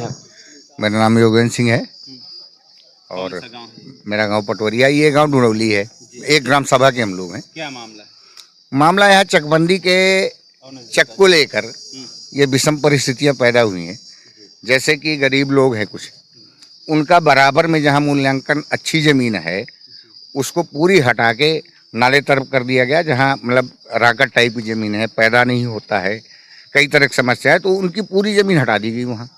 हैं आप? मेरा नाम योगेंद्र सिंह है और कौन सा गाँव है? मेरा गांव पटवरिया, ये गांव ढूंढौली है। एक ग्राम सभा के हम लोग हैं। क्या मामला है? मामला यहाँ चकबंदी के चक को लेकर ये विषम परिस्थितियाँ पैदा हुई हैं। जैसे कि गरीब लोग हैं कुछ, उनका बराबर में जहाँ मूल्यांकन अच्छी ज़मीन है उसको पूरी हटा के नाले तरफ कर दिया गया, जहाँ मतलब राकट टाइप की ज़मीन है, पैदा नहीं होता है, कई तरह की समस्या है, तो उनकी पूरी ज़मीन हटा दी गई। वहाँ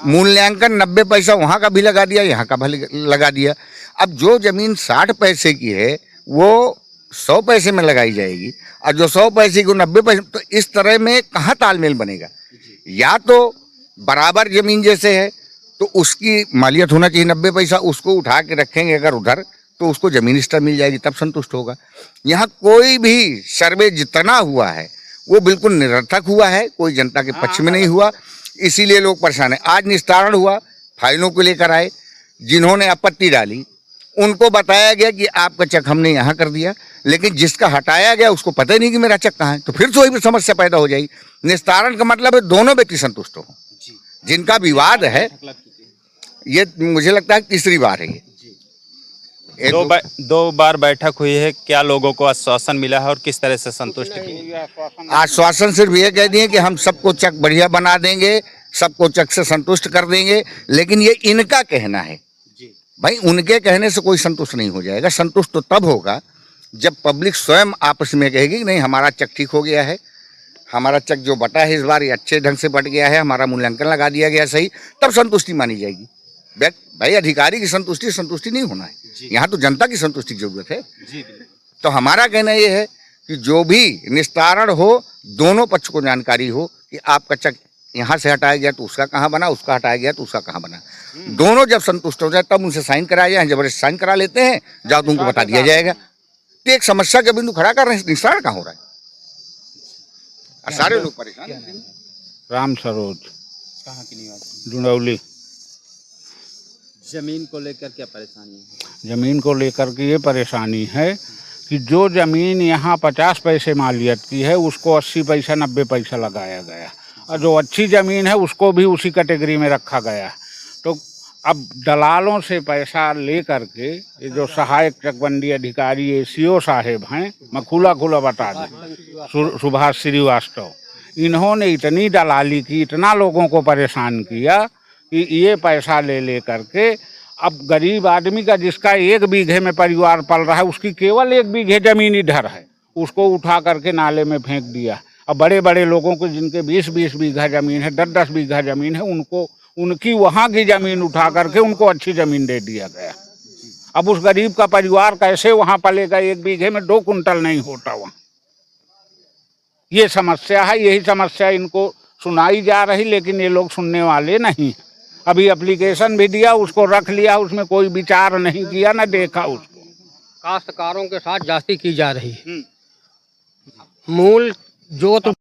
मूल्यांकन 90 पैसा वहाँ का भी लगा दिया, यहाँ का भी लगा दिया। अब जो ज़मीन 60 पैसे की है वो 100 पैसे में लगाई जाएगी और जो 100 पैसे को 90 पैसे, तो इस तरह में कहाँ तालमेल बनेगा? या तो बराबर ज़मीन जैसे है तो उसकी मालियत होना चाहिए 90 पैसा, उसको उठा के रखेंगे अगर उधर तो उसको ज़मीन एक्स्ट्रा मिल जाएगी, तब संतुष्ट होगा। यहाँ कोई भी सर्वे जितना हुआ है वो बिल्कुल निरर्थक हुआ है, कोई जनता के पक्ष में नहीं हुआ, इसीलिए लोग परेशान हैं। आज निस्तारण हुआ, फाइलों को लेकर आए, जिन्होंने आपत्ति डाली उनको बताया गया कि आपका चेक हमने यहाँ कर दिया, लेकिन जिसका हटाया गया उसको पता ही नहीं कि मेरा चेक कहाँ है, तो फिर तो वही समस्या पैदा हो जाएगी। निस्तारण का मतलब है दोनों व्यक्ति संतुष्ट हो। जिनका विवाद है, ये मुझे लगता है तीसरी बार है ये। दो बार बैठक हुई है, क्या लोगों को आश्वासन मिला है और किस तरह से संतुष्ट किए? आश्वासन सिर्फ ये कह दिए कि हम सबको चेक बढ़िया बना देंगे, सबको चेक से संतुष्ट कर देंगे, लेकिन ये इनका कहना है भाई, उनके कहने से कोई संतुष्ट नहीं हो जाएगा। संतुष्ट तो तब होगा जब पब्लिक स्वयं आपस में कहेगी कि नहीं हमारा चेक ठीक हो गया है, हमारा चेक जो बटा है इस बार ये अच्छे ढंग से बट गया है, हमारा मूल्यांकन लगा दिया गया सही, तब संतुष्टि मानी जाएगी। भाई अधिकारी की संतुष्टि नहीं होना है, यहाँ तो जनता की संतुष्टि की जरूरत है। तो हमारा कहना ये है कि जो भी निस्तारण हो, दोनों पक्ष को जानकारी हो कि आपका चेक यहाँ से हटाया गया तो उसका कहाँ बना, उसका हटाया गया तो उसका कहाँ बना। दोनों जब संतुष्ट हो जाए तब उनसे साइन कराया जाए। जबरदस्ती साइन करा लेते हैं, जाओ तुमको बता दिया जाएगा, तो एक समस्या का बिंदु खड़ा कर रहे हैं, निस्तारण कहाँ हो रहा है, सारे लोग परेशान हैं। राम सरोज, कहाँ की निवासी? ढूंढौली। जमीन को लेकर क्या परेशानी है? ज़मीन को लेकर के ये परेशानी है कि जो ज़मीन यहाँ 50 पैसे मालियत की है उसको 80 पैसा 90 पैसा लगाया गया, और जो अच्छी ज़मीन है उसको भी उसी कैटेगरी में रखा गया। तो अब दलालों से पैसा ले करके ये जो सहायक चकबंदी अधिकारी ACO साहेब हैं, मैं खुला बता दूँ, सुभाष श्रीवास्तव, इन्होंने इतनी दलाली की, इतना लोगों को परेशान किया कि ये पैसा ले करके अब गरीब आदमी का जिसका 1 बीघे में परिवार पल रहा है, उसकी केवल 1 बीघे ज़मीन इधर है, उसको उठा करके नाले में फेंक दिया। अब बड़े बड़े लोगों को जिनके 20-20 बीघा ज़मीन है, 10-10 बीघा ज़मीन है, उनको उनकी वहाँ की ज़मीन उठा करके उनको अच्छी ज़मीन दे दिया गया। अब उस गरीब का परिवार कैसे वहाँ पलेगा? 1 बीघे में 2 कुंटल नहीं होता वहाँ। ये समस्या है, यही समस्या इनको सुनाई जा रही, लेकिन ये लोग सुनने वाले नहीं। अभी एप्लीकेशन भी दिया, उसको रख लिया, उसमें कोई विचार नहीं किया, ना देखा उसको। काश्तकारों के साथ जाति की जा रही है। मूल जोत